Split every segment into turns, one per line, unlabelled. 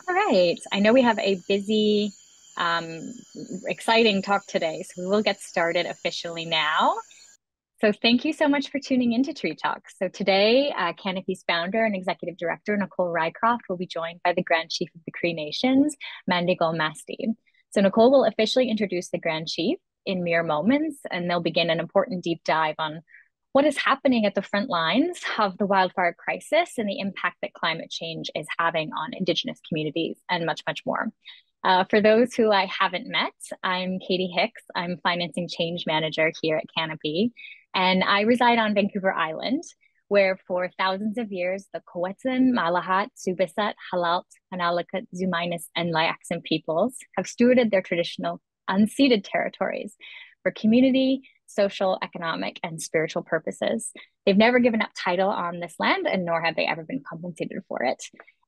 All right. I know we have a busy, exciting talk today, so we will get started officially now. So thank you so much for tuning into Tree Talks. So today, Canopy's founder and executive director, Nicole Rycroft, will be joined by the Grand Chief of the Cree Nations, Mandy Gull-Masty. So Nicole will officially introduce the Grand Chief in mere moments, and they'll begin an important deep dive on what is happening at the front lines of the wildfire crisis and the impact that climate change is having on Indigenous communities and much, much more. For those who I haven't met, I'm Katie Hicks. I'm Financing Change Manager here at Canopy, and I reside on Vancouver Island, where for thousands of years, the Coetzin, Malahat, Subisat, Halalt, Hanalakat, Zuminus, and Layaxan peoples have stewarded their traditional unceded territories for community, social, economic, and spiritual purposes. They've never given up title on this land, and nor have they ever been compensated for it.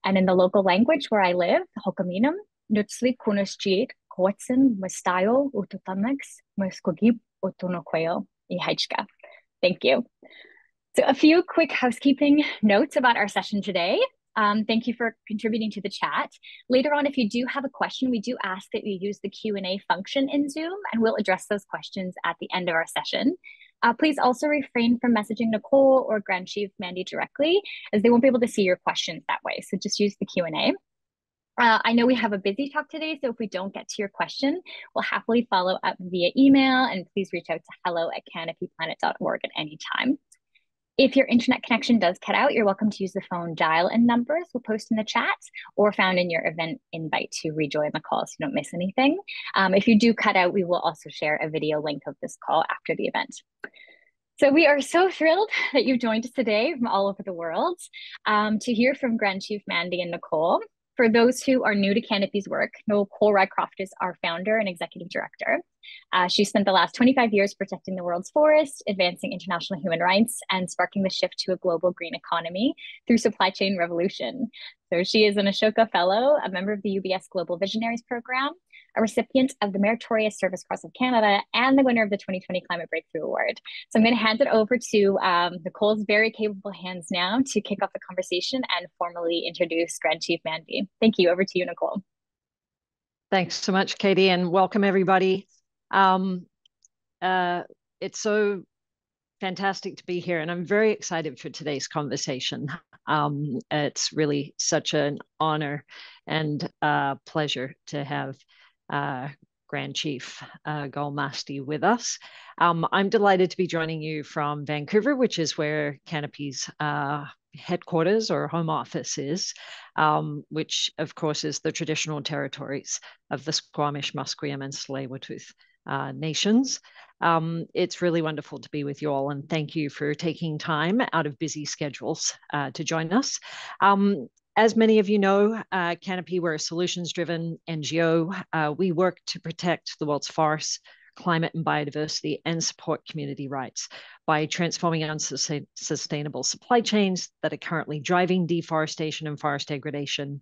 And in the local language where I live, Hokaminum, Nutsli Kunusjit, Kotsin, Mustayo, Ututamix, Muskogib, Utunoqueo, Ihaichka. Thank you. So a few quick housekeeping notes about our session today. Thank you for contributing to the chat. Later on, if you do have a question, we do ask that you use the Q&A function in Zoom, and we'll address those questions at the end of our session. Please also refrain from messaging Nicole or Grand Chief Mandy directly, as they won't be able to see your questions that way. So just use the Q&A. I know we have a busy talk today, so if we don't get to your question, we'll happily follow up via email, and please reach out to hello@canopyplanet.org at any time. If your internet connection does cut out, you're welcome to use the phone dial-in numbers we'll post in the chat or found in your event invite to rejoin the call so you don't miss anything. If you do cut out, we will also share a video link of this call after the event. So we are so thrilled that you've joined us today from all over the world to hear from Grand Chief Mandy and Nicole. For those who are new to Canopy's work, Nicole Rycroft is our founder and executive director. She spent the last 25 years protecting the world's forests, advancing international human rights, and sparking the shift to a global green economy through supply chain revolution. So she is an Ashoka Fellow, a member of the UBS Global Visionaries Program, a recipient of the Meritorious Service Cross of Canada, and the winner of the 2020 Climate Breakthrough Award. So I'm going to hand it over to Nicole's very capable hands now to kick off the conversation and formally introduce Grand Chief Mandy. Thank you. Over to you, Nicole.
Thanks so much, Katie, and welcome everybody. It's so fantastic to be here, and I'm very excited for today's conversation. It's really such an honor and pleasure to have Grand Chief Gull-Masty with us. I'm delighted to be joining you from Vancouver, which is where Canopy's headquarters or home office is, which of course is the traditional territories of the Squamish, Musqueam, and Tsleil-Waututh nations. It's really wonderful to be with you all, and thank you for taking time out of busy schedules to join us. As many of you know, Canopy, we're a solutions-driven NGO. We work to protect the world's forests, climate and biodiversity, and support community rights by transforming unsustainable supply chains that are currently driving deforestation and forest degradation.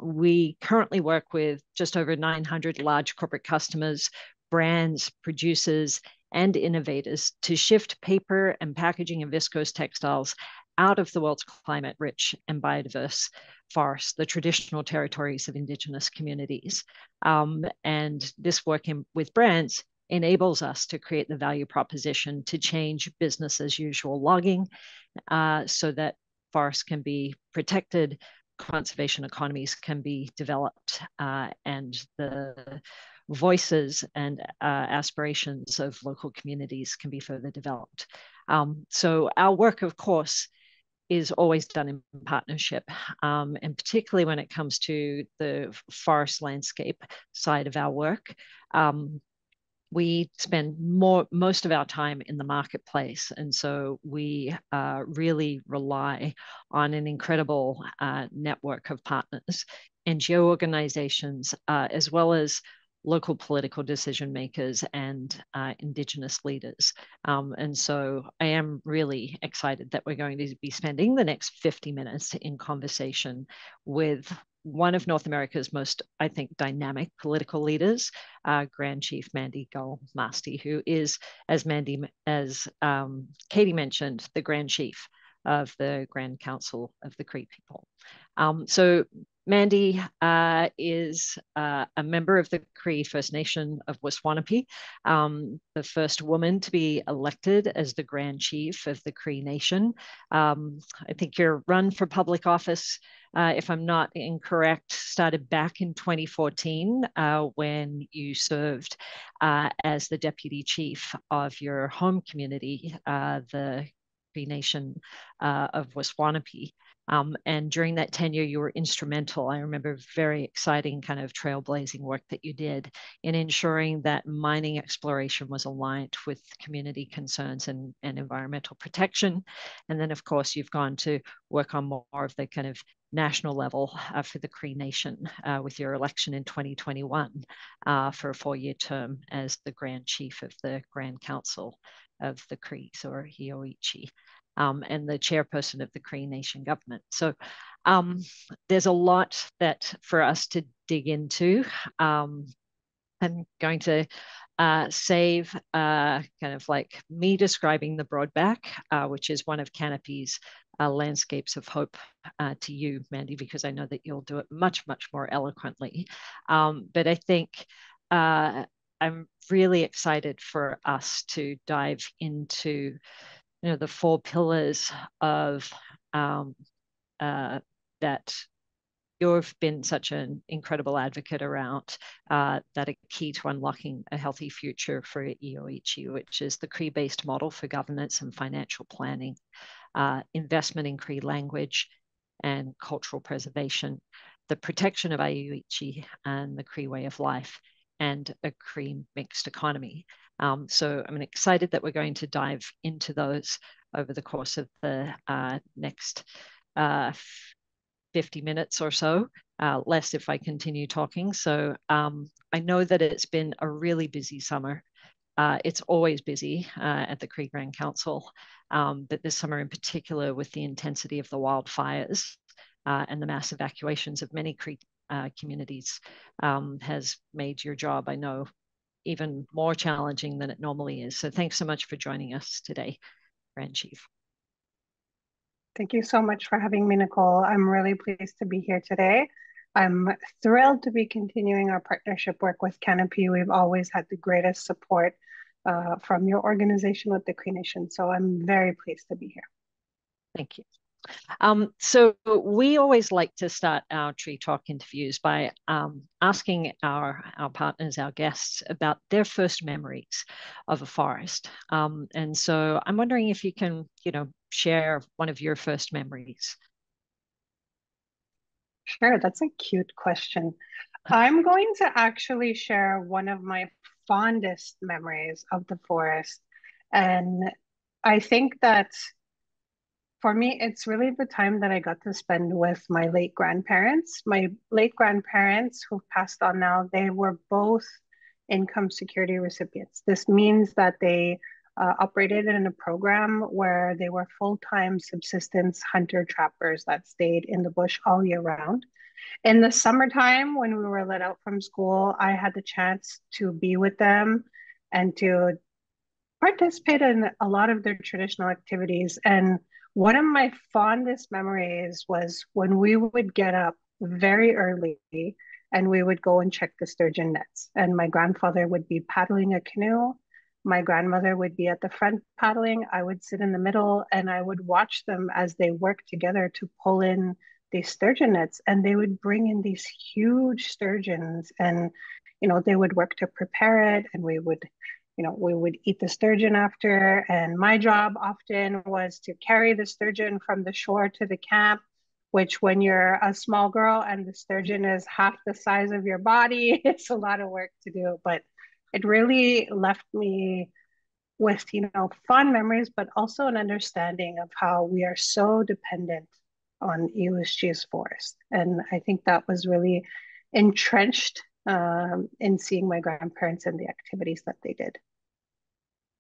We currently work with just over 900 large corporate customers, brands, producers, and innovators to shift paper and packaging and viscose textiles out of the world's climate-rich and biodiverse forests, the traditional territories of Indigenous communities. And this work with brands enables us to create the value proposition to change business as usual logging so that forests can be protected, conservation economies can be developed, and the voices and aspirations of local communities can be further developed. So our work, of course, is always done in partnership, and particularly when it comes to the forest landscape side of our work. We spend most of our time in the marketplace, and so we really rely on an incredible network of partners, NGO organizations, as well as local political decision makers and Indigenous leaders. And so I am really excited that we're going to be spending the next 50 minutes in conversation with one of North America's most, I think, dynamic political leaders, Grand Chief Mandy Gull-Masty, who is, as Katie mentioned, the Grand Chief of the Grand Council of the Cree people. So Mandy is a member of the Cree First Nation of Waswanipi, the first woman to be elected as the Grand Chief of the Cree Nation. I think your run for public office, if I'm not incorrect, started back in 2014 when you served as the Deputy Chief of your home community, the Cree Nation of Waswanipi. And during that tenure, you were instrumental. I remember very exciting kind of trailblazing work that you did in ensuring that mining exploration was aligned with community concerns and environmental protection. And then, of course, you've gone to work on more of the kind of national level for the Cree Nation with your election in 2021 for a 4-year term as the Grand Chief of the Grand Council of the Crees, or Hioichi. And the chairperson of the Cree Nation government. So there's a lot that for us to dig into. I'm going to save kind of like me describing the Broadback, which is one of Canopy's landscapes of hope to you, Mandy, because I know that you'll do it much, much more eloquently. But I think I'm really excited for us to dive into the 4 pillars of that you've been such an incredible advocate around that are key to unlocking a healthy future for Ioichi, which is the Cree-based model for governance and financial planning, investment in Cree language and cultural preservation, the protection of Ioichi and the Cree way of life, and a Cree mixed economy. So I'm excited that we're going to dive into those over the course of the next 50 minutes or so, less if I continue talking. So I know that it's been a really busy summer. It's always busy at the Cree Grand Council, but this summer in particular with the intensity of the wildfires and the mass evacuations of many Cree communities has made your job, I know, even more challenging than it normally is. So thanks so much for joining us today, Grand Chief.
Thank you so much for having me, Nicole. I'm really pleased to be here today. I'm thrilled to be continuing our partnership work with Canopy. We've always had the greatest support from your organization with the Cree Nation. So I'm very pleased to be here.
Thank you. So we always like to start our Tree Talk interviews by asking our partners, our guests, about their first memories of a forest. And so I'm wondering if you can, share one of your first memories.
Sure, that's a cute question. I'm going to actually share one of my fondest memories of the forest. And I think that for me, it's really the time that I got to spend with my late grandparents. My late grandparents, who passed on now, they were both income security recipients. This means that they operated in a program where they were full-time subsistence hunter-trappers that stayed in the bush all year round. In the summertime, when we were let out from school, I had the chance to be with them and to participate in a lot of their traditional activities. And one of my fondest memories was when we would get up very early and we would go and check the sturgeon nets. And my grandfather would be paddling a canoe. My grandmother would be at the front paddling. I would sit in the middle and I would watch them as they worked together to pull in these sturgeon nets. And they would bring in these huge sturgeons and, they would work to prepare it, and we would eat the sturgeon after. And my job often was to carry the sturgeon from the shore to the camp, which when you're a small girl and the sturgeon is half the size of your body, it's a lot of work to do. But it really left me with, fond memories, but also an understanding of how we are so dependent on USG's forest. And I think that was really entrenched in seeing my grandparents and the activities that they did.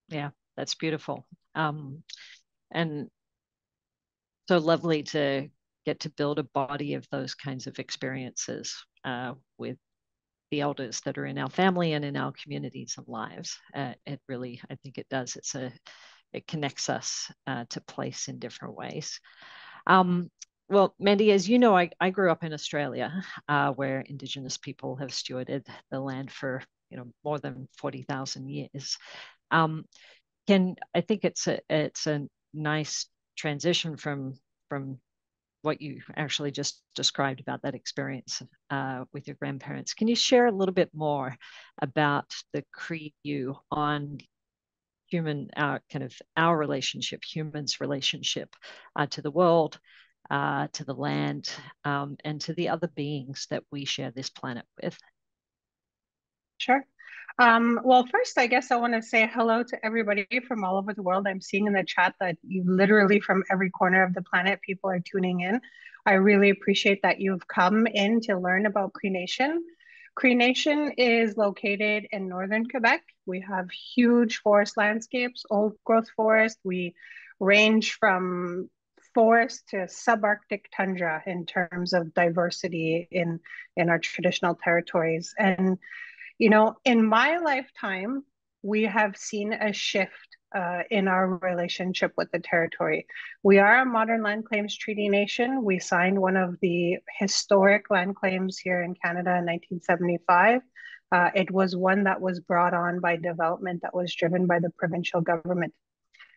Yeah, that's beautiful. And so lovely to get to build a body of those kinds of experiences with the elders that are in our family and in our communities and lives. It really, I think it does. It connects us to place in different ways. Well, Mandy, as you know, I grew up in Australia, where Indigenous people have stewarded the land for more than 40,000 years. Um, I think it's a nice transition from what you actually just described about that experience with your grandparents. Can you share a little bit more about the Cree view on kind of our relationship, humans' relationship to the world, to the land, and to the other beings that we share this planet with?
Sure. Well, first, I guess I want to say hello to everybody from all over the world. I'm seeing in the chat that you literally from every corner of the planet, people are tuning in. I really appreciate that you've come in to learn about Cree Nation. Cree Nation is located in northern Quebec. We have huge forest landscapes, old growth forest. We range from forest to subarctic tundra in terms of diversity in our traditional territories. And in my lifetime, we have seen a shift in our relationship with the territory. We are a modern land claims treaty nation. We signed one of the historic land claims here in Canada in 1975. It was one that was brought on by development that was driven by the provincial government.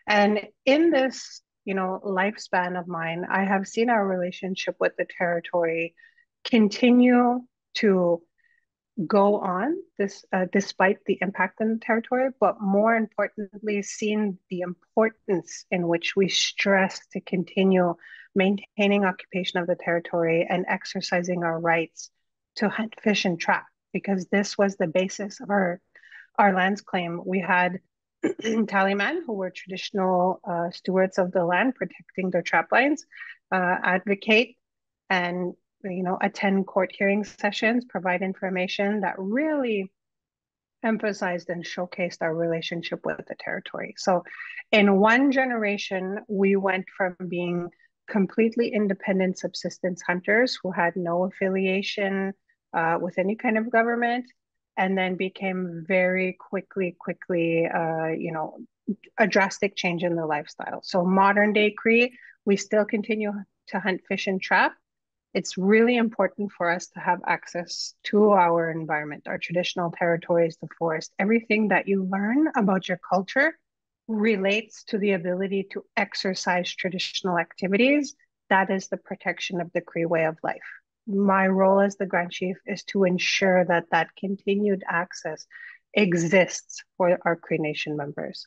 And in this, lifespan of mine, I have seen our relationship with the territory continue to go on this despite the impact in the territory, but more importantly, seen the importance in which we stress to continue maintaining occupation of the territory and exercising our rights to hunt, fish, and trap, because this was the basis of our lands claim. We had tallymen who were traditional stewards of the land, protecting their trap lines, advocate and attend court hearing sessions, provide information that really emphasized and showcased our relationship with the territory. So in one generation, we went from being completely independent subsistence hunters who had no affiliation with any kind of government, and then became very quickly, a drastic change in the lifestyle. So modern day Cree, we still continue to hunt, fish, and trap. It's really important for us to have access to our environment, our traditional territories, the forest. Everything that you learn about your culture relates to the ability to exercise traditional activities. That is the protection of the Cree way of life. My role as the Grand Chief is to ensure that that continued access exists for our Cree Nation members.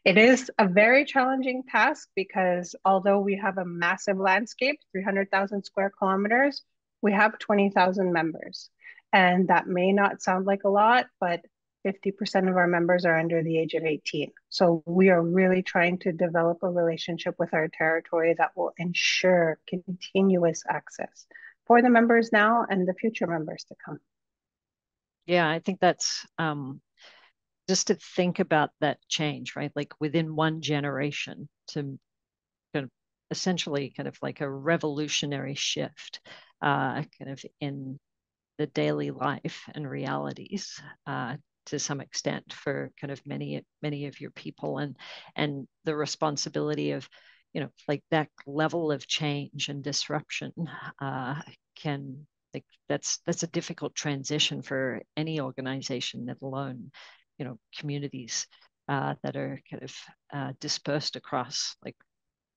It is a very challenging task because although we have a massive landscape, 300,000 square kilometers, we have 20,000 members. And that may not sound like a lot, but 50% of our members are under the age of 18. So we are really trying to develop a relationship with our territory that will ensure continuous access for the members now and the future members to come.
Yeah, I think that's just to think about that change, right? Like within one generation to kind of essentially kind of like a revolutionary shift kind of in the daily life and realities to some extent for kind of many of your people, and the responsibility of like that level of change and disruption can like that's a difficult transition for any organization, let alone communities that are kind of dispersed across, like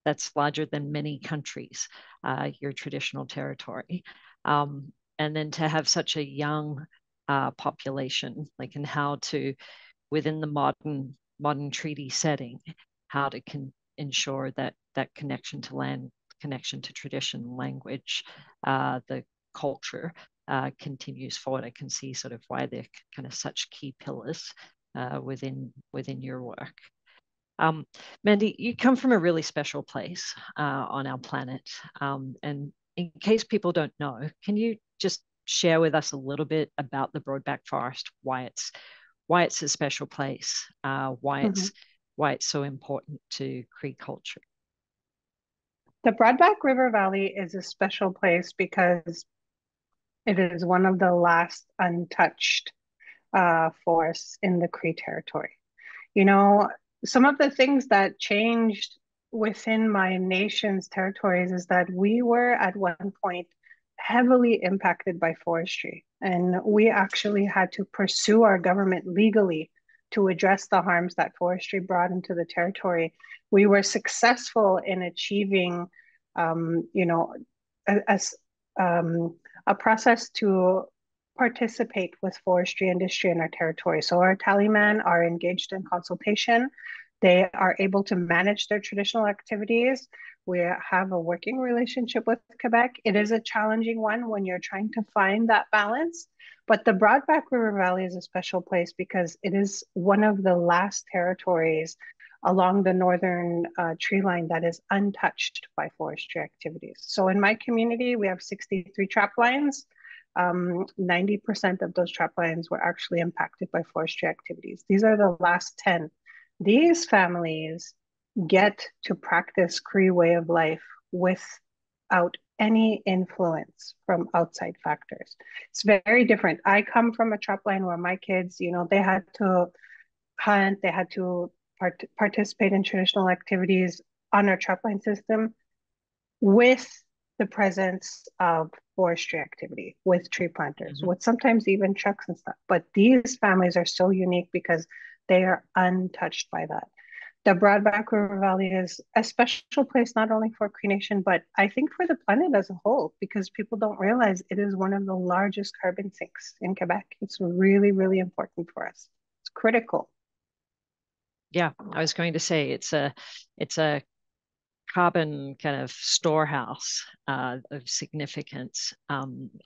that's larger than many countries, your traditional territory. And then to have such a young population, like in how to, within the modern treaty setting, how to ensure that connection to land, connection to tradition, language, the culture continues forward. I can see sort of why they're kind of such key pillars within your work. Mandy, you come from a really special place on our planet. And in case people don't know, can you just share with us a little bit about the Broadback Forest, why it's a special place, why it's so important to Cree culture?
The Broadback River Valley is a special place because it is one of the last untouched forests in the Cree territory. Some of the things that changed within my nation's territories is that we were at one point heavily impacted by forestry, and we actually had to pursue our government legally to address the harms that forestry brought into the territory. We were successful in achieving, you know, as a process to participate with forestry industry in our territory. So our tallymen are engaged in consultation. They are able to manage their traditional activities. We have a working relationship with Quebec. It is a challenging one when you're trying to find that balance. But the Broadback River Valley is a special place because it is one of the last territories along the northern tree line that is untouched by forestry activities. So in my community, we have 63 trap lines. 90% of those trap lines were actually impacted by forestry activities. These are the last 10. These families get to practice Cree way of life without any influence from outside factors. It's very different. I come from a trap line where my kids, you know, they had to hunt, they had to participate in traditional activities on our trap line system with the presence of forestry activity, with tree planters, with sometimes even trucks and stuff. But these families are so unique because they are untouched by that. The Broadback River Valley is a special place not only for Cree Nation, but I think for the planet as a whole, because people don't realize it is one of the largest carbon sinks in Quebec. It's really, really important for us. It's critical.
Yeah, I was going to say it's a carbon kind of storehouse of significance,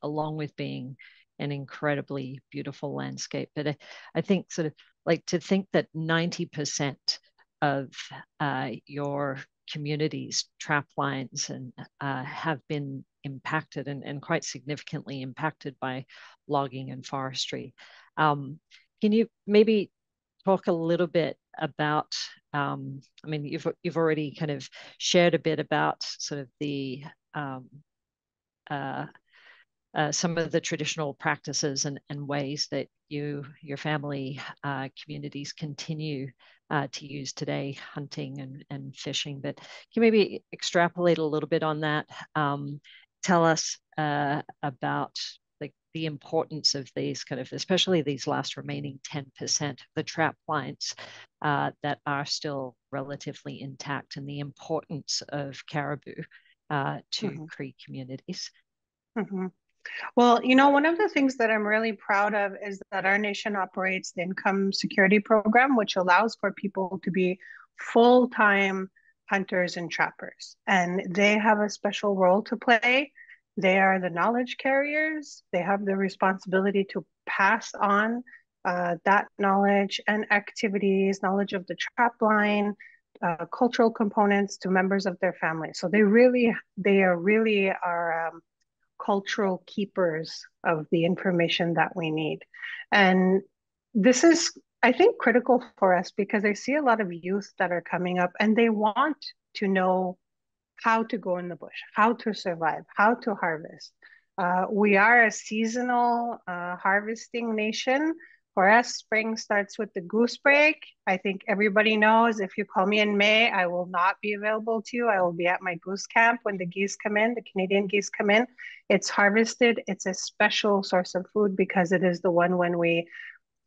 along with being an incredibly beautiful landscape. But I think sort of like to think that 90% of your community's trap lines and have been impacted and quite significantly impacted by logging and forestry. Can you maybe talk a little bit about, I mean, you've already kind of shared a bit about sort of the some of the traditional practices and ways that your family communities continue to use today, hunting and fishing. But can you maybe extrapolate a little bit on that? Tell us about the importance of these kind of, especially these last remaining 10% of the trap lines that are still relatively intact, and the importance of caribou to Cree communities.
Well, you know, one of the things that I'm really proud of is that our nation operates the Income Security Program, which allows for people to be full-time hunters and trappers. And they have a special role to play. They are the knowledge carriers. They have the responsibility to pass on that knowledge and activities, knowledge of the trap line, cultural components to members of their family. So they are really our cultural keepers of the information that we need. And this is, I think, critical for us because I see a lot of youth that are coming up and they want to know how to go in the bush, how to survive, how to harvest. We are a seasonal harvesting nation. For us, spring starts with the goose break. I think everybody knows if you call me in May, I will not be available to you. I will be at my goose camp when the geese come in, the Canadian geese come in. It's harvested. It's a special source of food because it is the one when we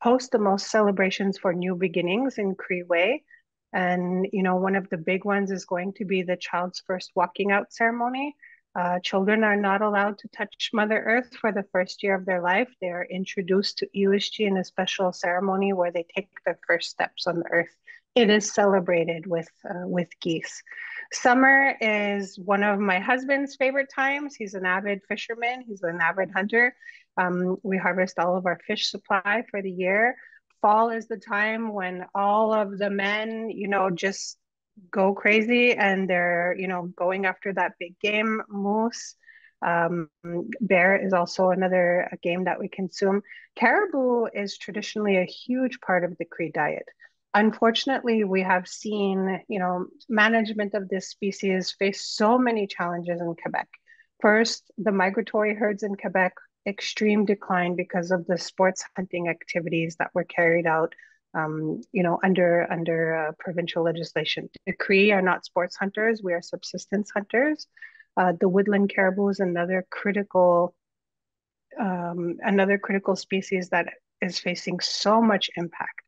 host the most celebrations for new beginnings in Cree way. And, you know, one of the big ones is going to be the child's first walking out ceremony. Children are not allowed to touch Mother Earth for the first year of their life. They are introduced to Iwishji in a special ceremony where they take their first steps on the earth. It is celebrated with geese. Summer is one of my husband's favorite times. He's an avid fisherman. He's an avid hunter. We harvest all of our fish supply for the year. Fall is the time when all of the men, you know, just go crazy and they're, you know, going after that big game, moose. Bear is also another game that we consume. Caribou is traditionally a huge part of the Cree diet. Unfortunately, we have seen, you know, management of this species face so many challenges in Quebec. First, the migratory herds in Quebec, extreme decline because of the sports hunting activities that were carried out under provincial legislation. The Cree are not sports hunters; we are subsistence hunters. The woodland caribou is another critical species that is facing so much impact.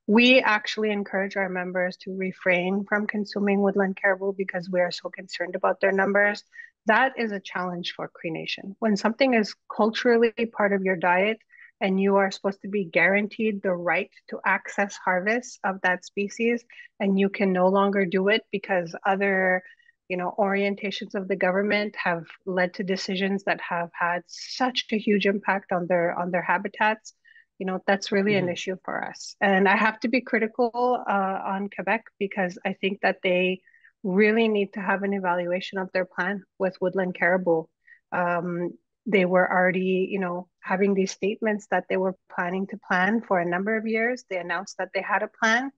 We actually encourage our members to refrain from consuming woodland caribou because we are so concerned about their numbers. That is a challenge for Cree Nation. When something is culturally part of your diet and you are supposed to be guaranteed the right to access harvest of that species, and you can no longer do it because other orientations of the government have led to decisions that have had such a huge impact on their habitats, that's really an issue for us. And I have to be critical on Quebec because I think that they really need to have an evaluation of their plan with woodland caribou. They were already, having these statements that they were planning to plan for a number of years. They announced that they had a plan,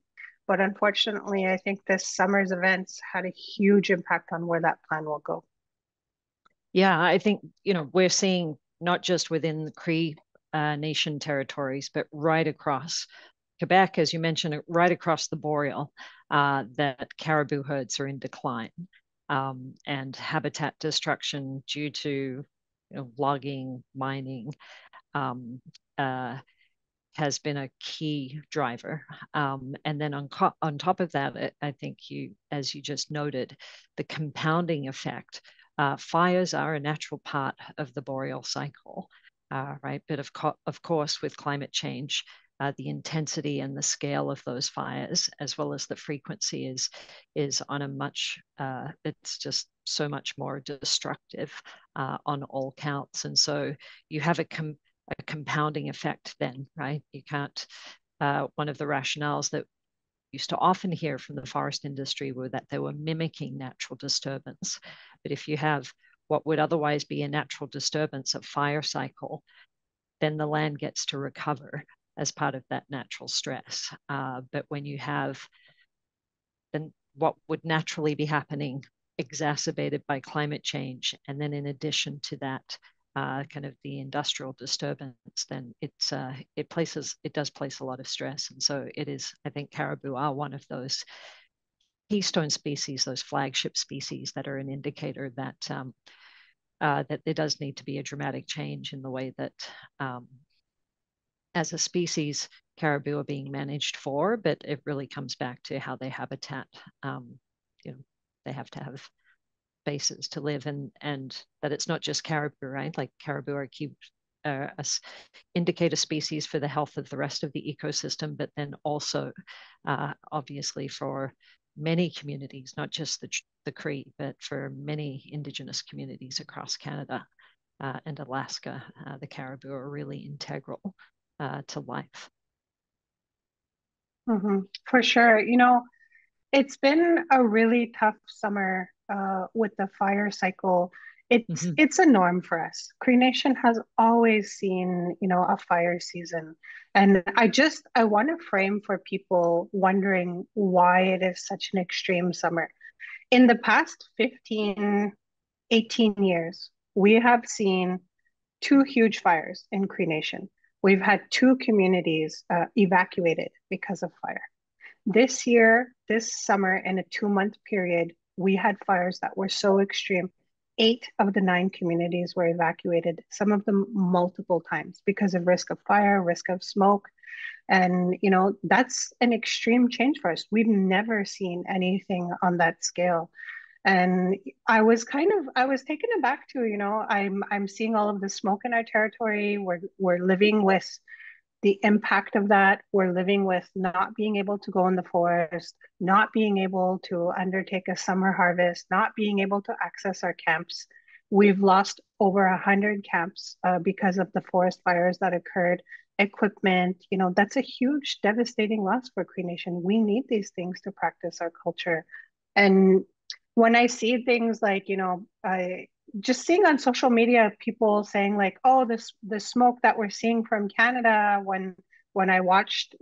but unfortunately, I think this summer's events had a huge impact on where that plan will go.
Yeah, I think, we're seeing not just within the Cree Nation territories, but right across Quebec, as you mentioned, right across the boreal, that caribou herds are in decline, and habitat destruction due to logging, mining, has been a key driver. And then on top of that, I think as you just noted, the compounding effect. Fires are a natural part of the boreal cycle, right? But of course, with climate change, the intensity and the scale of those fires, as well as the frequency, is on a much. It's just so much more destructive on all counts, and so you have a compounding effect. Then, right? You can't. One of the rationales that used to often hear from the forest industry were that they were mimicking natural disturbance. But if you have what would otherwise be a natural disturbance, a fire cycle, then the land gets to recover as part of that natural stress. But when you have then what would naturally be happening exacerbated by climate change, and then in addition to that, kind of the industrial disturbance, then it does place a lot of stress. And so it is, I think caribou are one of those keystone species, those flagship species that are an indicator that that there does need to be a dramatic change in the way that as a species, caribou are being managed for, but it really comes back to how they habitat. They have to have spaces to live, and that it's not just caribou, right? Like caribou are key indicator species for the health of the rest of the ecosystem, but then also obviously for many communities, not just the Cree, but for many Indigenous communities across Canada and Alaska, the caribou are really integral to life.
Mm-hmm. For sure. It's been a really tough summer with the fire cycle. It's a norm for us. Cree Nation has always seen, a fire season. And I want to frame for people wondering why it is such an extreme summer. In the past 15, 18 years, we have seen two huge fires in Cree Nation. We've had two communities evacuated because of fire. This year, this summer, in a 2-month period, we had fires that were so extreme. 8 of the 9 communities were evacuated, some of them multiple times because of risk of fire, risk of smoke. And, that's an extreme change for us. We've never seen anything on that scale. And I was taken aback to, I'm seeing all of the smoke in our territory. We're living with the impact of that. We're living with not being able to go in the forest, not being able to undertake a summer harvest, not being able to access our camps. We've lost over 100 camps because of the forest fires that occurred. Equipment, that's a huge, devastating loss for Cree Nation. We need these things to practice our culture. And when I see things like, I just seeing on social media people saying like, oh, the smoke that we're seeing from Canada, when I watched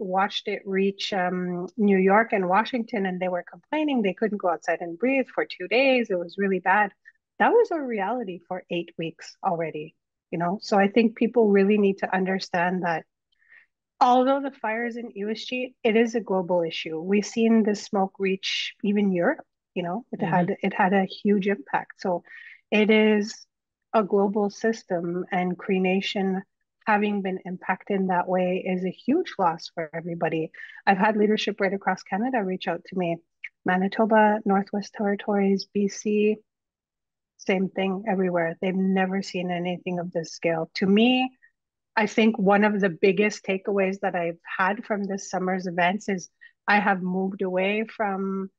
it reach New York and Washington, and they were complaining they couldn't go outside and breathe for 2 days. It was really bad. That was a reality for 8 weeks already, So I think people really need to understand that Although the fires in USG, it is a global issue. We've seen the smoke reach even Europe. You know,
Mm-hmm.
it had a huge impact. So it is a global system, and Cree Nation having been impacted in that way is a huge loss for everybody. I've had leadership right across Canada reach out to me. Manitoba, Northwest Territories, BC, same thing everywhere. They've never seen anything of this scale. To me, I think one of the biggest takeaways that I've had from this summer's events is I have moved away from,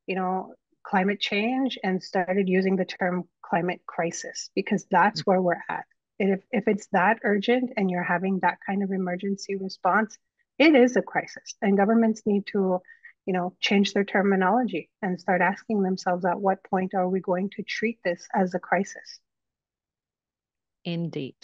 you know, climate change and started using the term climate crisis because that's where we're at. If it's that urgent and you're having that kind of emergency response, it is a crisis. And governments need to, change their terminology and start asking themselves at what point are we going to treat this as a crisis?
Indeed.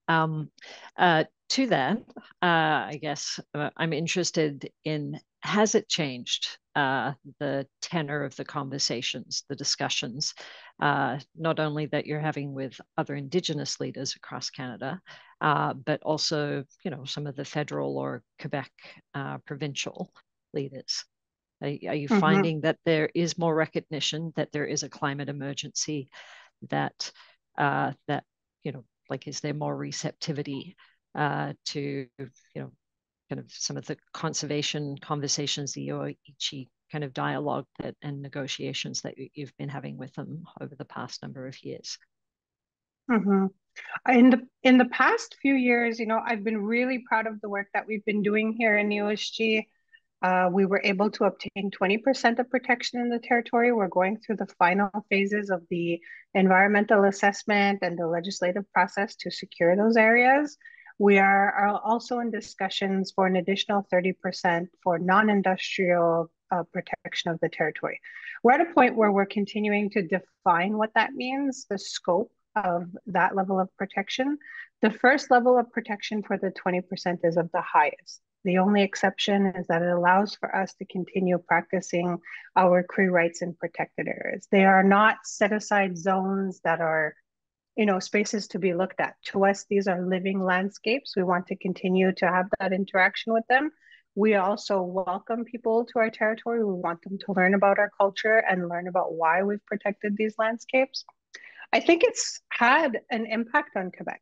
Um, to that, I guess I'm interested in, has it changed the tenor of the conversations, the discussions, not only that you're having with other Indigenous leaders across Canada, but also, some of the federal or Quebec provincial leaders? Are you
Mm-hmm.
finding that there is more recognition that there is a climate emergency, that that like, is there more receptivity to kind of some of the conservation conversations, the Yoichi kind of dialogue that and negotiations that you've been having with them over the past number of years?
Mm-hmm. In the past few years, I've been really proud of the work that we've been doing here in USG. We were able to obtain 20% of protection in the territory. We're going through the final phases of the environmental assessment and the legislative process to secure those areas. We are also in discussions for an additional 30% for non-industrial protection of the territory. We're at a point where we're continuing to define what that means, the scope of that level of protection. The first level of protection for the 20% is of the highest. The only exception is that it allows for us to continue practicing our Cree rights in protected areas. They are not set aside zones that are, spaces to be looked at. To us, these are living landscapes. We want to continue to have that interaction with them. We also welcome people to our territory. We want them to learn about our culture and learn about why we've protected these landscapes. I think it's had an impact on Quebec.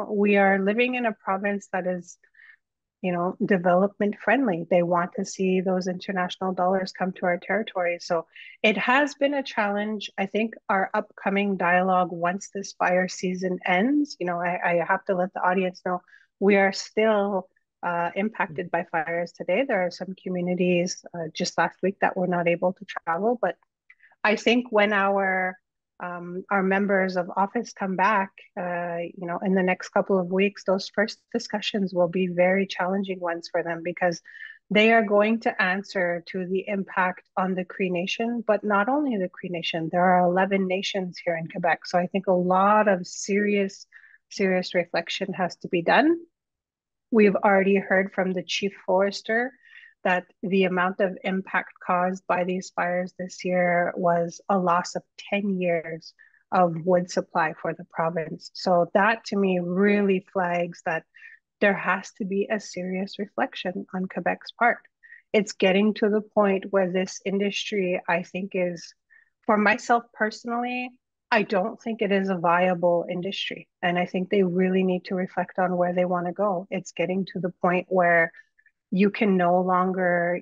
We are living in a province that is, development friendly. They want to see those international dollars come to our territory. So it has been a challenge. I think our upcoming dialogue, once this fire season ends, I have to let the audience know we are still impacted by fires today. There are some communities just last week that were not able to travel, but I think when our members of office come back, in the next couple of weeks, those first discussions will be very challenging ones for them because they are going to answer to the impact on the Cree Nation, but not only the Cree Nation. There are 11 nations here in Quebec, so I think a lot of serious reflection has to be done. We've already heard from the chief forester that the amount of impact caused by these fires this year was a loss of 10 years of wood supply for the province. So that to me really flags that there has to be a serious reflection on Quebec's part. It's getting to the point where this industry, I think, is, for myself personally, I don't think it is a viable industry. And I think they really need to reflect on where they want to go. It's getting to the point where you can no longer,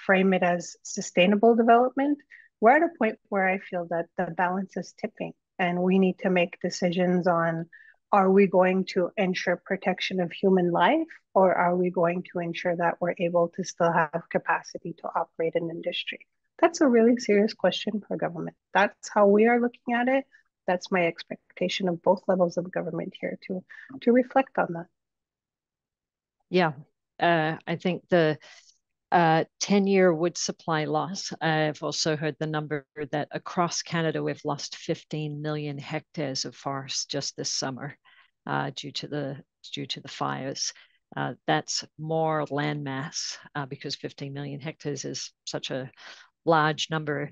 frame it as sustainable development. We're at a point where I feel that the balance is tipping and we need to make decisions on, are we going to ensure protection of human life, or are we going to ensure that we're able to still have capacity to operate an industry? That's a really serious question for government. That's how we are looking at it. That's my expectation of both levels of government here to reflect on that.
Yeah, I think the 10-year wood supply loss. I've also heard the number that across Canada we've lost 15 million hectares of forest just this summer due to the fires. That's more land mass because 15 million hectares is such a large number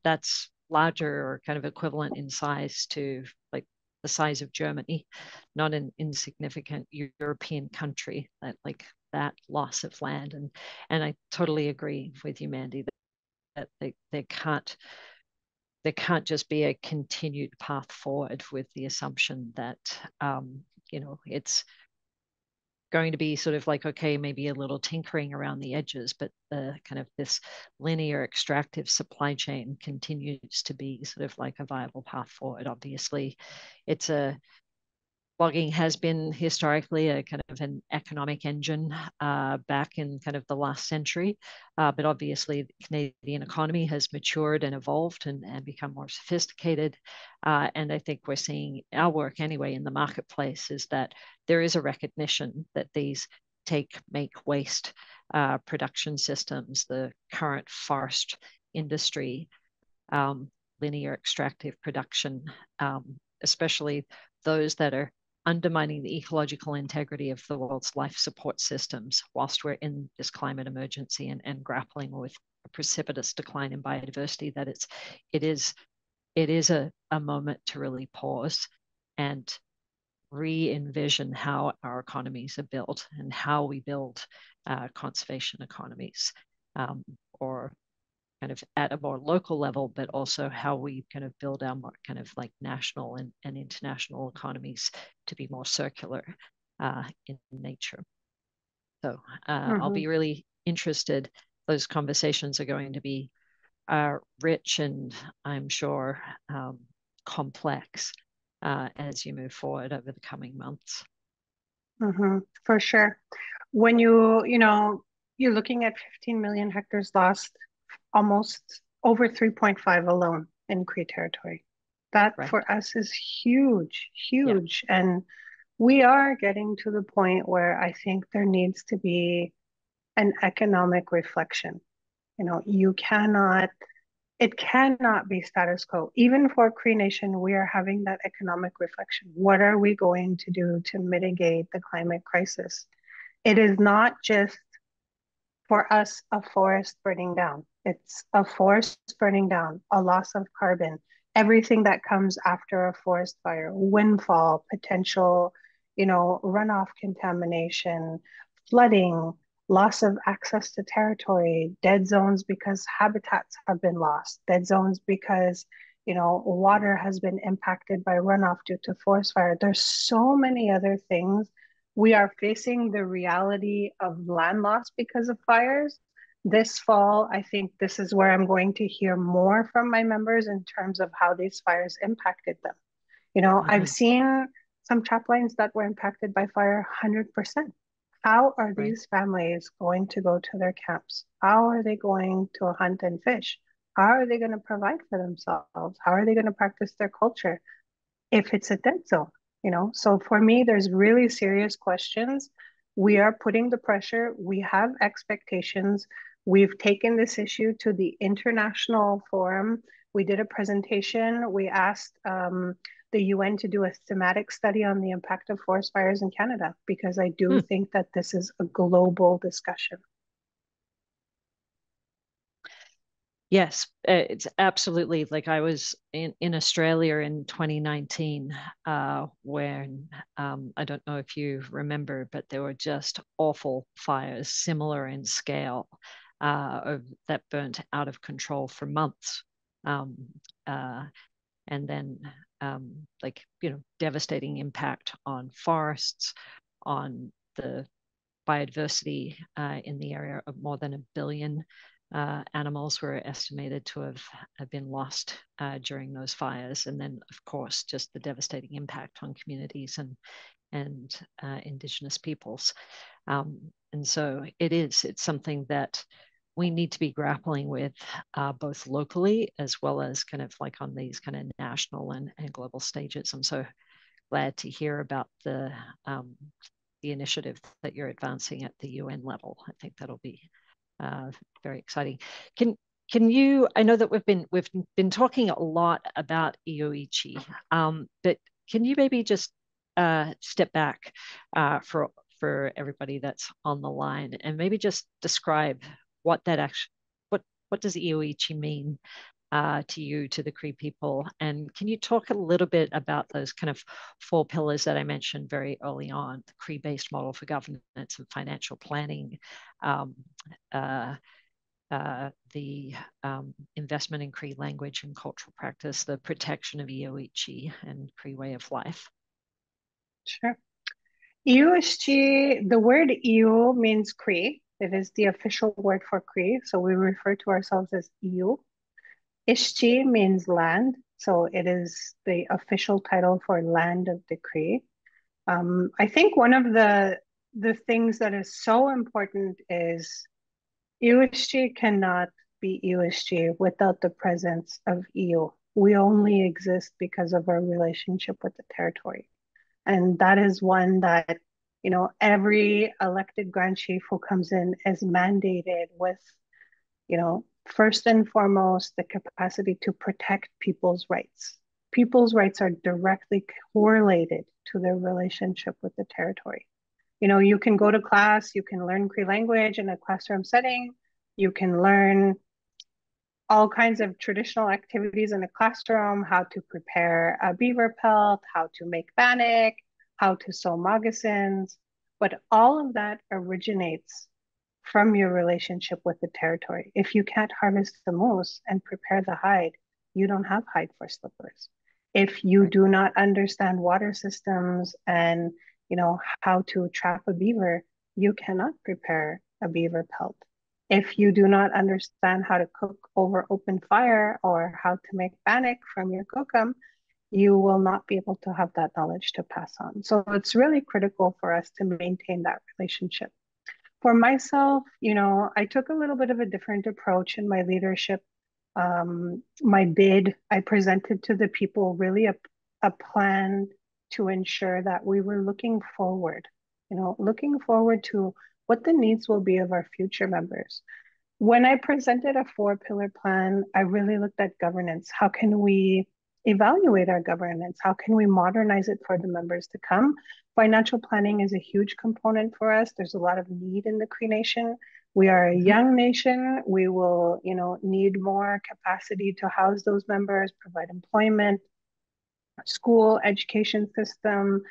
that's larger or kind of equivalent in size to like the size of Germany, not an insignificant European country, that loss of land. And I totally agree with you, Mandy, that there can't just be a continued path forward with the assumption that it's going to be sort of like, okay, maybe a little tinkering around the edges, but the kind of this linear extractive supply chain continues to be sort of like a viable path forward. Obviously, logging has been historically a kind of an economic engine back in kind of the last century, but obviously the Canadian economy has matured and evolved and become more sophisticated. And I think we're seeing our work anyway in the marketplace is that there is a recognition that these take, make, waste production systems, the current forest industry, linear extractive production, especially those that are undermining the ecological integrity of the world's life support systems whilst we're in this climate emergency and grappling with a precipitous decline in biodiversity, that it is a moment to really pause and re-envision how our economies are built and how we build conservation economies, or kind of at a more local level, but also how we kind of build our more kind of like national and international economies to be more circular in nature. So I'll be really interested. Those conversations are going to be rich and I'm sure complex as you move forward over the coming months.
For sure. When you're looking at 15 million hectares lost, almost over 3.5 alone in Cree territory. That right. For us is huge, huge. Yeah. And we are getting to the point where I think there needs to be an economic reflection. It cannot be status quo. Even for Cree Nation, we are having that economic reflection. What are we going to do to mitigate the climate crisis? It is not just for us a forest burning down. It's a forest burning down, a loss of carbon, everything that comes after a forest fire, windfall, potential, runoff contamination, flooding, loss of access to territory, dead zones because habitats have been lost, dead zones because, water has been impacted by runoff due to forest fire. There's so many other things. We are facing the reality of land loss because of fires. This fall, I think this is where I'm going to hear more from my members in terms of how these fires impacted them. I've seen some trap lines that were impacted by fire 100%. How are these families going to go to their camps? How are they going to hunt and fish? How are they going to provide for themselves? How are they going to practice their culture if it's a dead zone? So for me, there's really serious questions. We are putting the pressure. We have expectations. We've taken this issue to the international forum. We did a presentation. We asked the UN to do a thematic study on the impact of forest fires in Canada, because I do think that this is a global discussion.
Yes, it's absolutely. Like I was in Australia in 2019 when I don't know if you remember, but there were just awful fires, similar in scale, that burnt out of control for months. And then devastating impact on forests, on the biodiversity in the area of more than 1 billion animals were estimated to have been lost during those fires. And then, of course, just the devastating impact on communities and Indigenous peoples. And so it's something that we need to be grappling with both locally as well as kind of like on these kind of national and global stages. I'm so glad to hear about the initiative that you're advancing at the UN level. I think that'll be very exciting. Can you? I know that we've been talking a lot about Ioichi, but can you maybe just step back for everybody that's on the line and maybe just describe what that actually what does Ioichi mean, to you, to the Cree people. And can you talk a little bit about those kind of 4 pillars that I mentioned very early on, the Cree-based model for governance and financial planning, the investment in Cree language and cultural practice, the protection of Ioichi and Cree way of life?
Sure. Iushchi, the word Iu means Cree. It is the official word for Cree, so we refer to ourselves as Iu. Ishchi means land, so it is the official title for land of the Cree. I think one of the things that is so important is Iushchi cannot be Iushchi without the presence of Iu. We only exist because of our relationship with the territory. And that is one that, you know, every elected Grand Chief who comes in is mandated with, you know, first and foremost, the capacity to protect people's rights. People's rights are directly correlated to their relationship with the territory. You know, you can go to class, you can learn Cree language in a classroom setting, you can learn all kinds of traditional activities in a classroom, how to prepare a beaver pelt, how to make bannock, how to sew moccasins, but all of that originates from your relationship with the territory. If you can't harvest the moose and prepare the hide, you don't have hide for slippers. If you do not understand water systems and, you know, how to trap a beaver, you cannot prepare a beaver pelt. If you do not understand how to cook over open fire or how to make bannock from your kokum, you will not be able to have that knowledge to pass on. So it's really critical for us to maintain that relationship. For myself, you know, I took a little bit of a different approach in my leadership. My bid, I presented to the people really a plan to ensure that we were looking forward, you know, looking forward to what the needs will be of our future members. When I presented a 4-pillar plan, I really looked at governance. How can we evaluate our governance? How can we modernize it for the members to come? Financial planning is a huge component for us. There's a lot of need in the Cree Nation. We are a young nation. We will, you know, need more capacity to house those members, provide employment, school education system,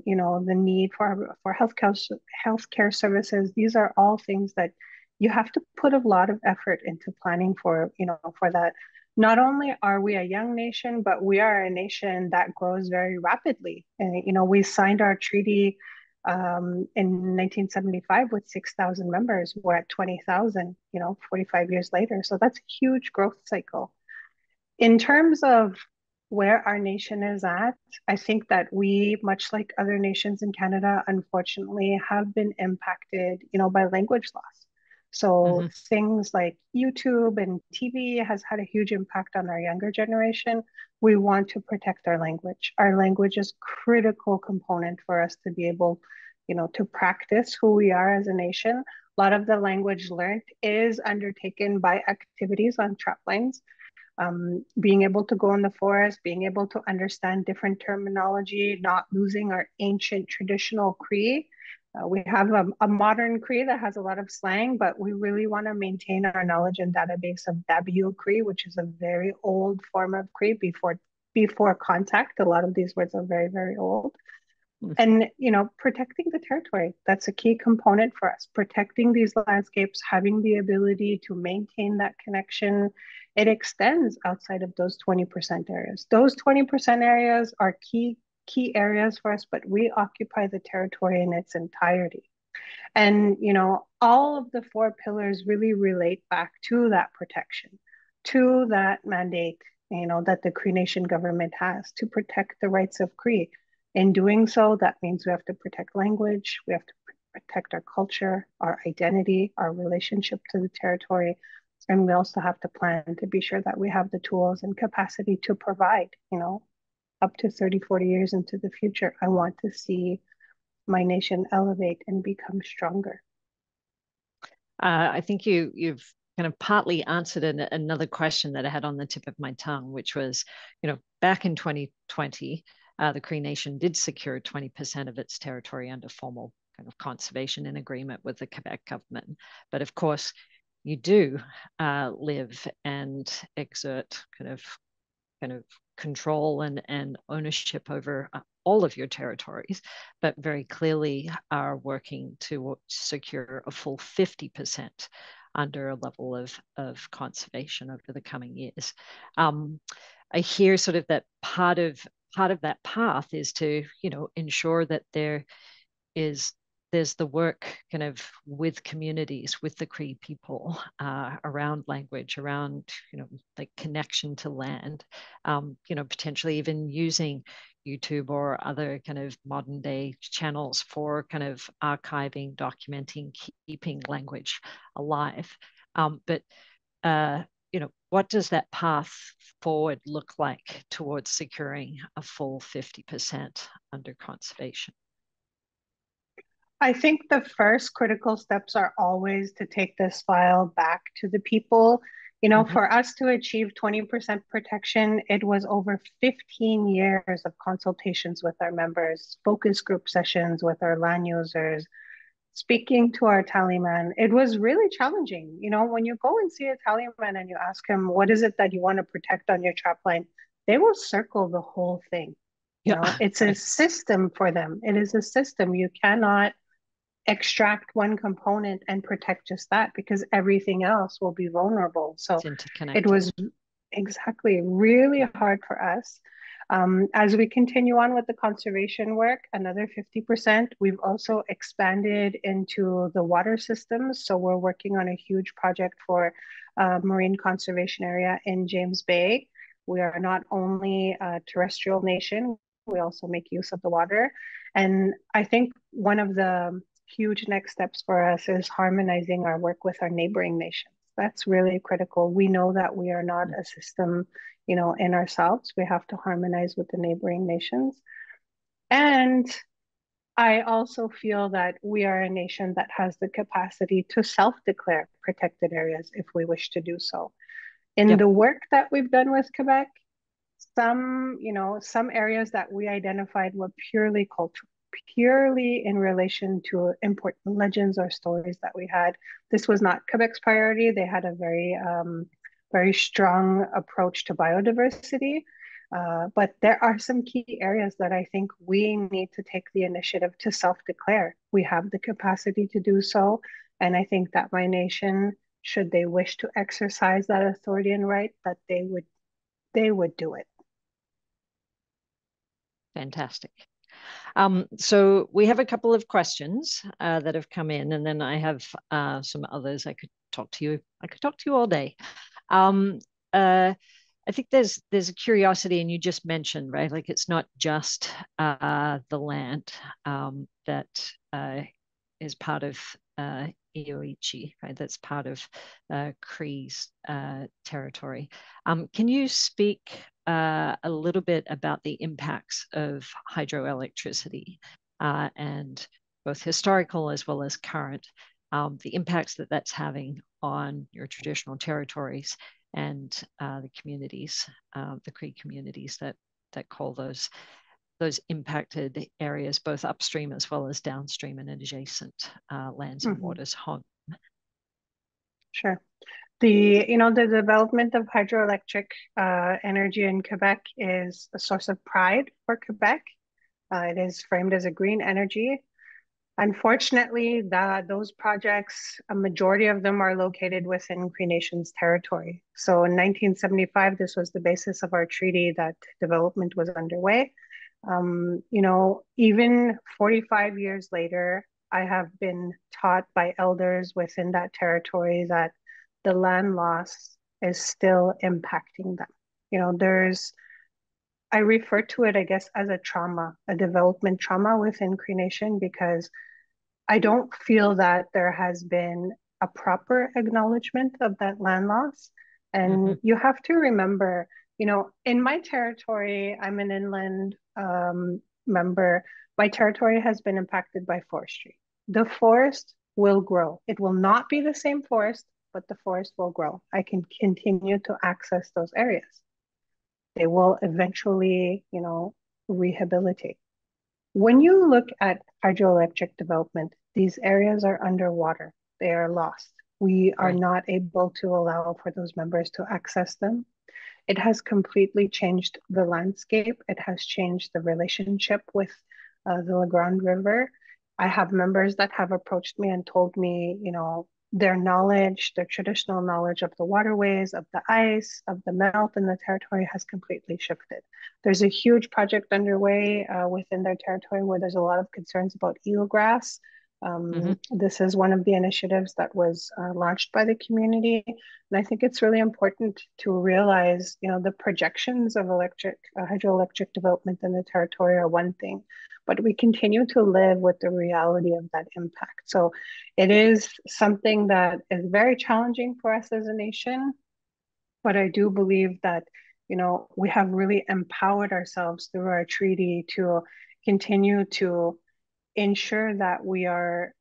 you know, the need for healthcare services. These are all things that you have to put a lot of effort into planning for, you know, for that. Not only are we a young nation, but we are a nation that grows very rapidly. And, you know, we signed our treaty in 1975 with 6,000 members. We're at 20,000, you know, 45 years later. So that's a huge growth cycle. In terms of where our nation is at, I think that we, much like other nations in Canada, unfortunately have been impacted, you know, by language loss. So things like YouTube and TV has had a huge impact on our younger generation. We want to protect our language. Our language is a critical component for us to be able, you know, to practice who we are as a nation. A lot of the language learned is undertaken by activities on trap lines. Being able to go in the forest, being able to understand different terminology, not losing our ancient traditional Cree. We have a modern Cree that has a lot of slang, but we really want to maintain our knowledge and database of Dabio Cree, which is a very old form of Cree before contact. A lot of these words are very, very old. And, you know, protecting the territory, that's a key component for us. Protecting these landscapes, having the ability to maintain that connection, it extends outside of those 20% areas. Those 20% areas are key areas for us, but we occupy the territory in its entirety. And, you know, all of the 4 pillars really relate back to that protection, to that mandate, you know, that the Cree Nation government has to protect the rights of Cree. In doing so, that means we have to protect language, we have to protect our culture, our identity, our relationship to the territory, and we also have to plan to be sure that we have the tools and capacity to provide, you know, up to 30, 40 years into the future. I want to see my nation elevate and become stronger.
I think you've kind of partly answered another question that I had on the tip of my tongue, which was, you know, back in 2020, the Cree Nation did secure 20% of its territory under formal kind of conservation in agreement with the Quebec government. But of course, you do live and exert kind of control and ownership over all of your territories, but very clearly are working to secure a full 50% under a level of conservation over the coming years. I hear sort of that part of that path is to, ensure that there's the work kind of with communities, with the Cree people, around language, around, like connection to land, potentially even using YouTube or other kind of modern day channels for kind of archiving, documenting, keeping language alive. But what does that path forward look like towards securing a full 50% under conservation?
I think the first critical steps are always to take this file back to the people. For us to achieve 20% protection, it was over 15 years of consultations with our members, focus group sessions with our land users, speaking to our tallyman. It was really challenging. When you go and see a tallyman and you ask him, what is it that you want to protect on your trap line? They will circle the whole thing. It's a system for them. It is a system. You cannot extract one component and protect just that, because everything else will be vulnerable. So it was exactly really hard for us. As we continue on with the conservation work, another 50%, we've also expanded into the water systems. So we're working on a huge project for marine conservation area in James Bay. We are not only a terrestrial nation, we also make use of the water. And I think one of the huge next steps for us is harmonizing our work with our neighboring nations. That's really critical. We know that we are not a system, in ourselves. We have to harmonize with the neighboring nations. And I also feel that we are a nation that has the capacity to self-declare protected areas if we wish to do so. In the work that we've done with Quebec, some areas that we identified were purely cultural, purely in relation to important legends or stories that we had. This was not Quebec's priority. They had a very strong approach to biodiversity. But there are some key areas that I think we need to take the initiative to self-declare. We have the capacity to do so. And I think that my nation, should they wish to exercise that authority and right, that they would do it.
Fantastic. So we have a couple of questions that have come in, and then I have some others. I could talk to you all day. I think there's a curiosity, and you just mentioned, right? Like, it's not just the land that is part of Ioichi, right? That's part of Cree's territory. Can you speak a little bit about the impacts of hydroelectricity and both historical as well as current, the impacts that that's having on your traditional territories and the communities, the Cree communities that call those impacted areas, both upstream as well as downstream and adjacent lands and waters home?
Sure. The development of hydroelectric energy in Quebec is a source of pride for Quebec. It is framed as a green energy. Unfortunately, those projects, a majority of them are located within Cree Nation's territory. So in 1975, this was the basis of our treaty that development was underway. Even 45 years later, I have been taught by elders within that territory that the land loss is still impacting them. I refer to it, I guess, as a trauma, a development trauma within Cree Nation, because I don't feel that there has been a proper acknowledgement of that land loss. And you have to remember, in my territory, I'm an inland member. My territory has been impacted by forestry. The forest will grow. It will not be the same forest, but the forest will grow. I can continue to access those areas. They will eventually, rehabilitate. When you look at hydroelectric development, these areas are underwater. They are lost. We are
Right.
not able to allow for those members to access them. It has completely changed the landscape. It has changed the relationship with the La Grande River. I have members that have approached me and told me, their knowledge, their traditional knowledge of the waterways, of the ice, of the melt in the territory has completely shifted. There's a huge project underway within their territory where there's a lot of concerns about eelgrass. This is one of the initiatives that was launched by the community. And I think it's really important to realize, the projections of hydroelectric development in the territory are one thing, but we continue to live with the reality of that impact. So it is something that is very challenging for us as a nation, but I do believe that, we have really empowered ourselves through our treaty to continue to ensure that we are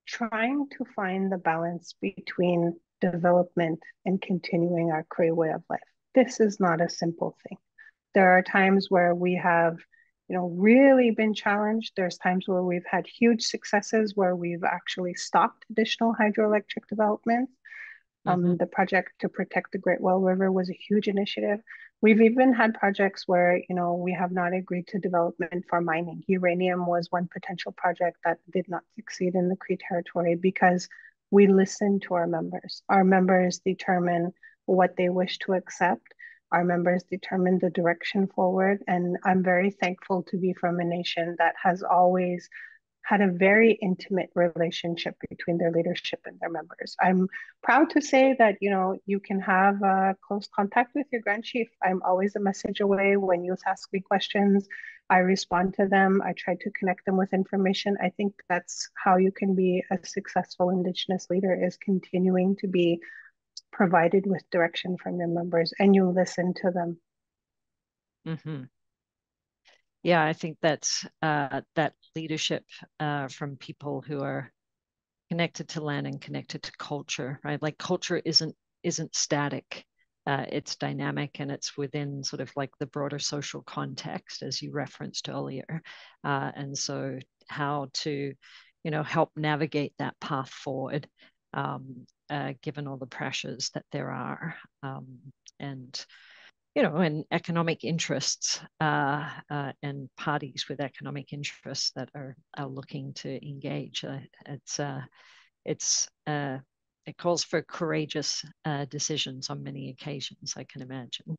trying to find the balance between development and continuing our Cree way of life. This is not a simple thing. There are times where we have, really been challenged. There's times where we've had huge successes where we've actually stopped additional hydroelectric development. The project to protect the Great Well River was a huge initiative. We've even had projects where, we have not agreed to development for mining. Uranium was one potential project that did not succeed in the Cree territory because we listen to our members. Our members determine what they wish to accept. Our members determine the direction forward. And I'm very thankful to be from a nation that has always had a very intimate relationship between their leadership and their members. I'm proud to say that, you can have close contact with your Grand Chief. I'm always a message away when youth ask me questions. I respond to them. I try to connect them with information. I think that's how you can be a successful Indigenous leader, is continuing to be provided with direction from your members and you listen to them.
Yeah, I think that's that leadership from people who are connected to land and connected to culture, right? Like culture isn't static. It's dynamic and it's within sort of like the broader social context, as you referenced earlier. And so how to, help navigate that path forward, given all the pressures that there are. And and economic interests and parties with economic interests that are looking to engage. It calls for courageous decisions on many occasions, I can imagine.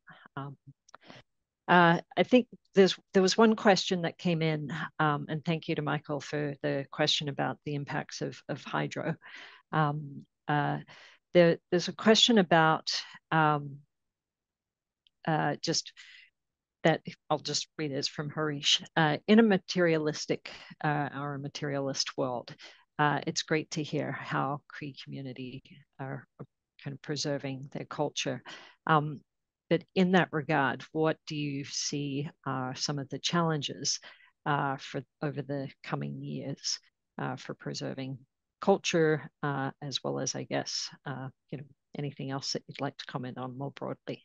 I think there was one question that came in, and thank you to Michael for the question about the impacts of hydro. There's a question about just that I'll just read this from Harish. In a materialistic or a materialist world, it's great to hear how Cree community are kind of preserving their culture. But in that regard, what do you see are some of the challenges for over the coming years for preserving culture, as well as, I guess, anything else that you'd like to comment on more broadly?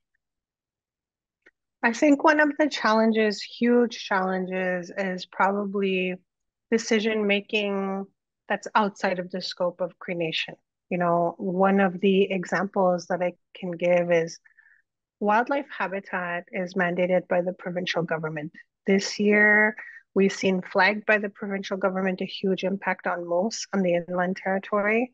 I think one of the challenges, huge challenges, is probably decision making that's outside of the scope of Cree Nation. One of the examples that I can give is wildlife habitat is mandated by the provincial government. This year, we've seen flagged by the provincial government a huge impact on moose on the inland territory.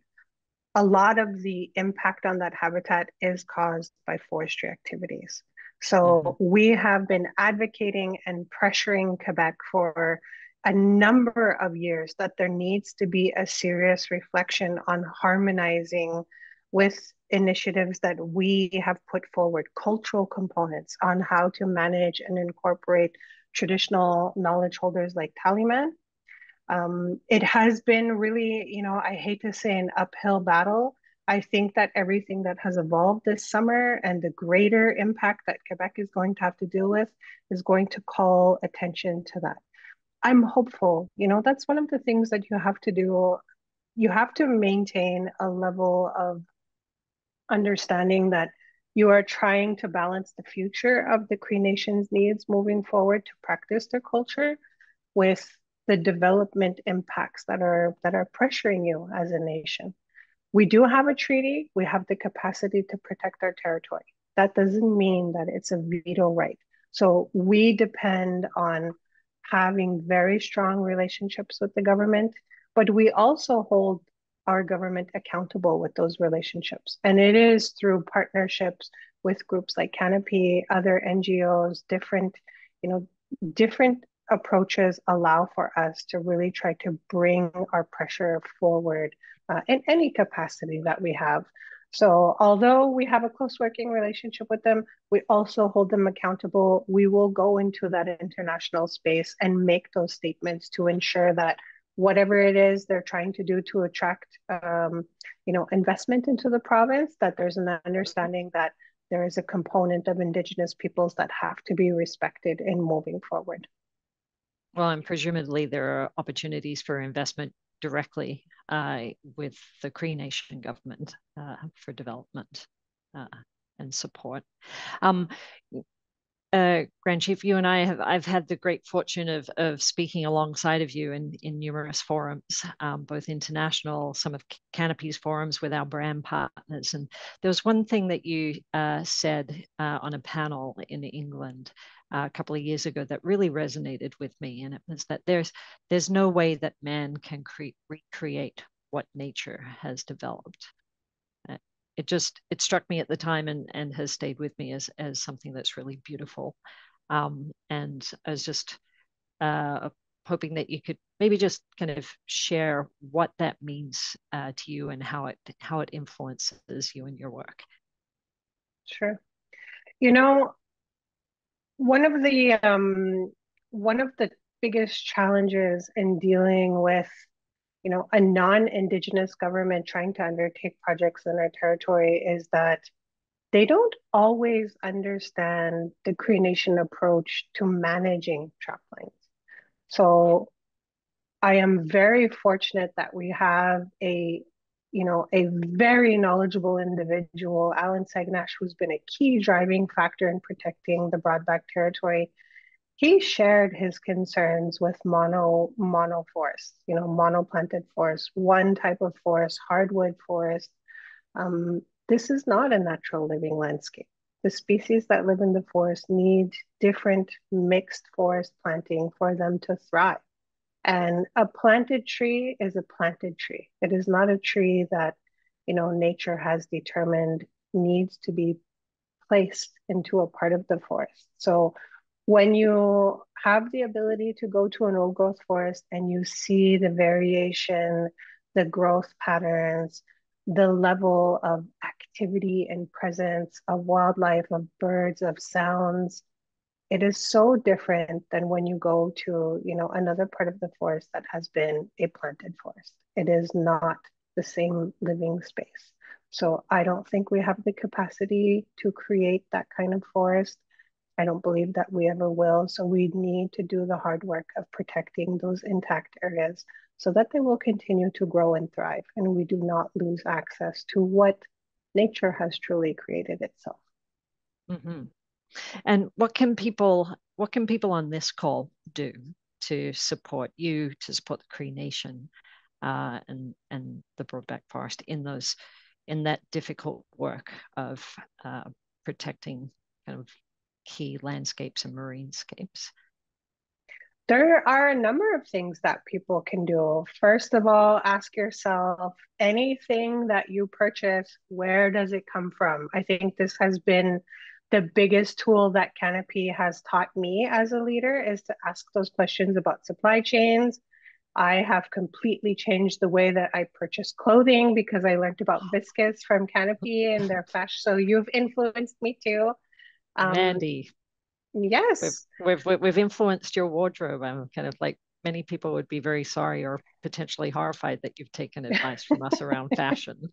A lot of the impact on that habitat is caused by forestry activities. So we have been advocating and pressuring Quebec for a number of years that there needs to be a serious reflection on harmonizing with initiatives that we have put forward, cultural components on how to manage and incorporate traditional knowledge holders like Tallyman. It has been really, I hate to say an uphill battle. I think that everything that has evolved this summer and the greater impact that Quebec is going to have to deal with is going to call attention to that. I'm hopeful. That's one of the things that you have to do. You have to maintain a level of understanding that you are trying to balance the future of the Cree Nation's needs moving forward to practice their culture with the development impacts that are pressuring you as a nation. we do have a treaty. We have the capacity to protect our territory. That doesn't mean that it's a veto right. So we depend on having very strong relationships with the government, but we also hold our government accountable with those relationships. And it is through partnerships with groups like Canopy, other NGOs, you know, different approaches allow for us to really try to bring our pressure forward in any capacity that we have. So although we have a close working relationship with them, we also hold them accountable. We will go into that international space and make those statements to ensure that whatever it is they're trying to do to attract, investment into the province, that there's an understanding that there is a component of Indigenous peoples that have to be respected in moving forward.
Well, and presumably there are opportunities for investment directly with the Cree Nation government for development and support. Grand Chief, you and I've had the great fortune of speaking alongside of you in numerous forums, both international, some of Canopy's forums with our brand partners. And there was one thing that you said on a panel in England a couple of years ago that really resonated with me. And it was that there's no way that man can recreate what nature has developed. It struck me at the time and has stayed with me as something that's really beautiful. And I was just hoping that you could maybe just kind of share what that means to you and how it influences you in your work.
Sure. You know, one of the biggest challenges in dealing with a non-Indigenous government trying to undertake projects in our territory is that they don't always understand the Cree Nation approach to managing traplines. So I am very fortunate that we have a very knowledgeable individual, Alan Sagnash, who's been a key driving factor in protecting the Broadback territory. He shared his concerns with mono forests, monoplanted forests, one type of forest, hardwood forest. This is not a natural living landscape. The species that live in the forest need different mixed forest planting for them to thrive. And a planted tree is a planted tree. It is not a tree that, nature has determined needs to be placed into a part of the forest. So when you have the ability to go to an old growth forest and you see the variation, the growth patterns, the level of activity and presence of wildlife, of birds, of sounds, it is so different than when you go to, another part of the forest that has been a planted forest. It is not the same living space. So I don't think we have the capacity to create that kind of forest. I don't believe that we ever will. So we need to do the hard work of protecting those intact areas so that they will continue to grow and thrive and we do not lose access to what nature has truly created itself.
Mm-hmm. And what can people on this call do to support you, to support the Cree Nation and the Broadback Forest in that difficult work of protecting kind of key landscapes and marinescapes?
There are a number of things that people can do. First of all, ask yourself, anything that you purchase, where does it come from? I think this has been the biggest tool that Canopy has taught me as a leader, is to ask those questions about supply chains. I have completely changed the way that I purchase clothing because I learned about viscose from Canopy and their fashion. So you've influenced me too.
Mandy.
Yes.
We've influenced your wardrobe. I'm kind of like, many people would be very sorry or potentially horrified that you've taken advice from us around fashion.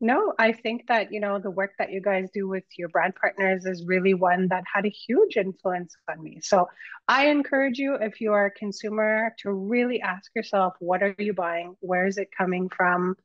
No, I think that, the work that you guys do with your brand partners is really one that had a huge influence on me. So I encourage you, if you are a consumer, to really ask yourself, what are you buying? Where is it coming from?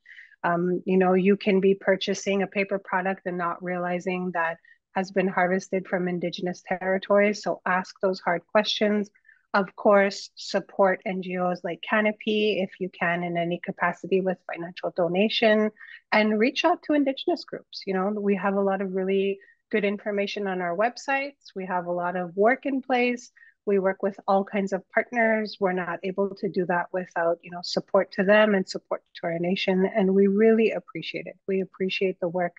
You can be purchasing a paper product and not realizing that has been harvested from Indigenous territories. So ask those hard questions. Of course, support NGOs like Canopy if you can in any capacity with financial donation, and reach out to Indigenous groups. You know, we have a lot of really good information on our websites. We have a lot of work in place. We work with all kinds of partners. We're not able to do that without, you know, support to them and support to our nation. And we really appreciate it. We appreciate the work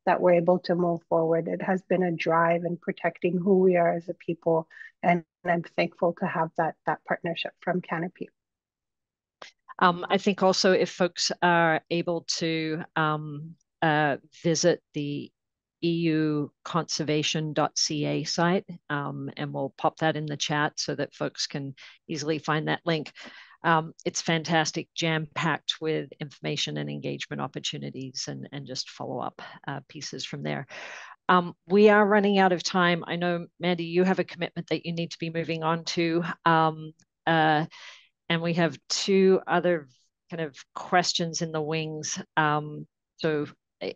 that we're able to move forward. It has been a drive in protecting who we are as a people, and I'm thankful to have that partnership from Canopy.
I think also if folks are able to visit the euconservation.ca site, and we'll pop that in the chat so that folks can easily find that link. It's fantastic, jam-packed with information and engagement opportunities, and just follow-up pieces from there. We are running out of time. I know, Mandy, you have a commitment that you need to be moving on to. And we have two other kind of questions in the wings. So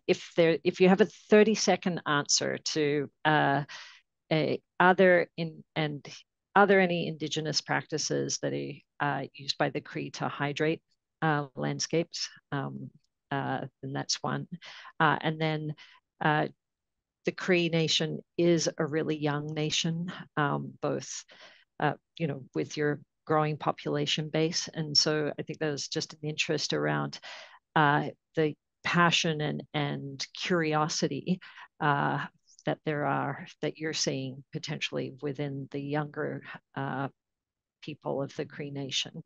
if you have a 30-second answer to are there any Indigenous practices that are used by the Cree to hydrate landscapes? Then that's one. And then the Cree Nation is a really young nation, both you know, with your growing population base. And so I think there's just an interest around the passion and curiosity that you're seeing potentially within the younger people of the Cree Nation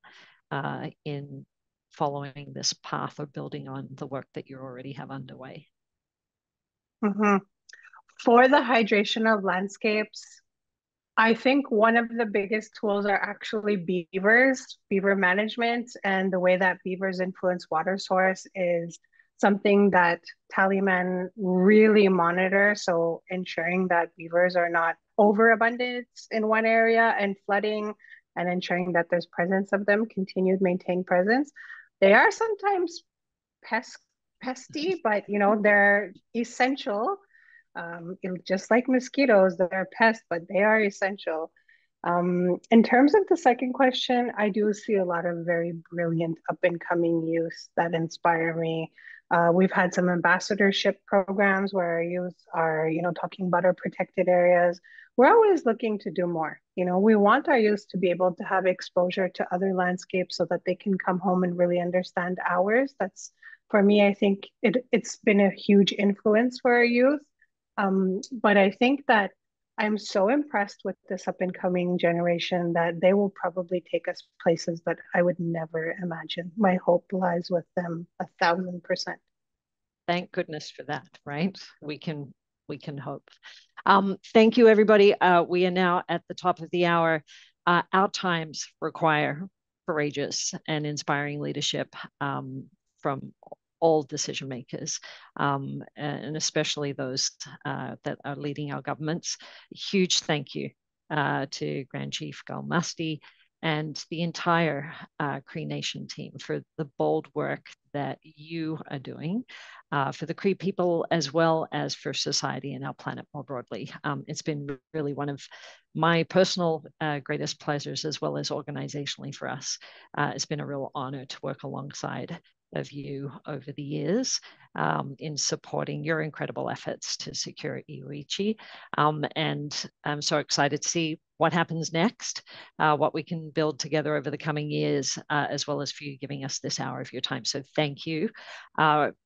in following this path or building on the work that you already have underway.
Mm-hmm. For the hydration of landscapes, I think one of the biggest tools are actually beavers, beaver management, and the way that beavers influence water source is something that Tallyman really monitor. So ensuring that beavers are not overabundant in one area and flooding, and ensuring that there's presence of them, continued maintained presence. They are sometimes pesty, but you know, they're essential. Just like mosquitoes, they're pests, but they are essential. In terms of the second question, I do see a lot of very brilliant up and coming youth that inspire me. We've had some ambassadorship programs where our youth are, you know, talking about our protected areas. We're always looking to do more. You know, we want our youth to be able to have exposure to other landscapes so that they can come home and really understand ours. That's, for me, I think it's been a huge influence for our youth. But I think that I'm so impressed with this up and coming generation that they will probably take us places that I would never imagine. My hope lies with them 1,000%.
Thank goodness for that, right? We can hope. Thank you, everybody. We are now at the top of the hour. Our times require courageous and inspiring leadership from all decision makers, and especially those that are leading our governments. Huge thank you to Grand Chief Gull-Masty and the entire Cree Nation team for the bold work that you are doing for the Cree people as well as for society and our planet more broadly. It's been really one of my personal greatest pleasures, as well as organizationally for us. It's been a real honor to work alongside of you over the years in supporting your incredible efforts to secure Iwichi. And I'm so excited to see what happens next, what we can build together over the coming years, as well as for you giving us this hour of your time. So thank you.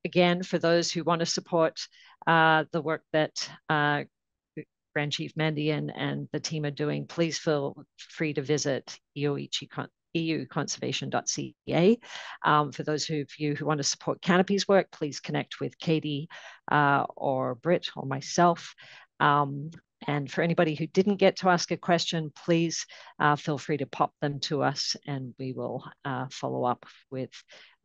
Again, for those who want to support the work that Grand Chief Mandy and the team are doing, please feel free to visit euconservation.ca. For those of you who want to support Canopy's work, please connect with Katie or Britt or myself. And for anybody who didn't get to ask a question, please feel free to pop them to us, and we will follow up with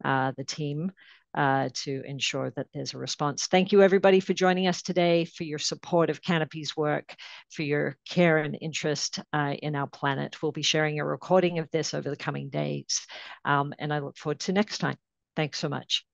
the team to ensure that there's a response. Thank you, everybody, for joining us today, for your support of Canopy's work, for your care and interest in our planet. We'll be sharing a recording of this over the coming days, and I look forward to next time. Thanks so much.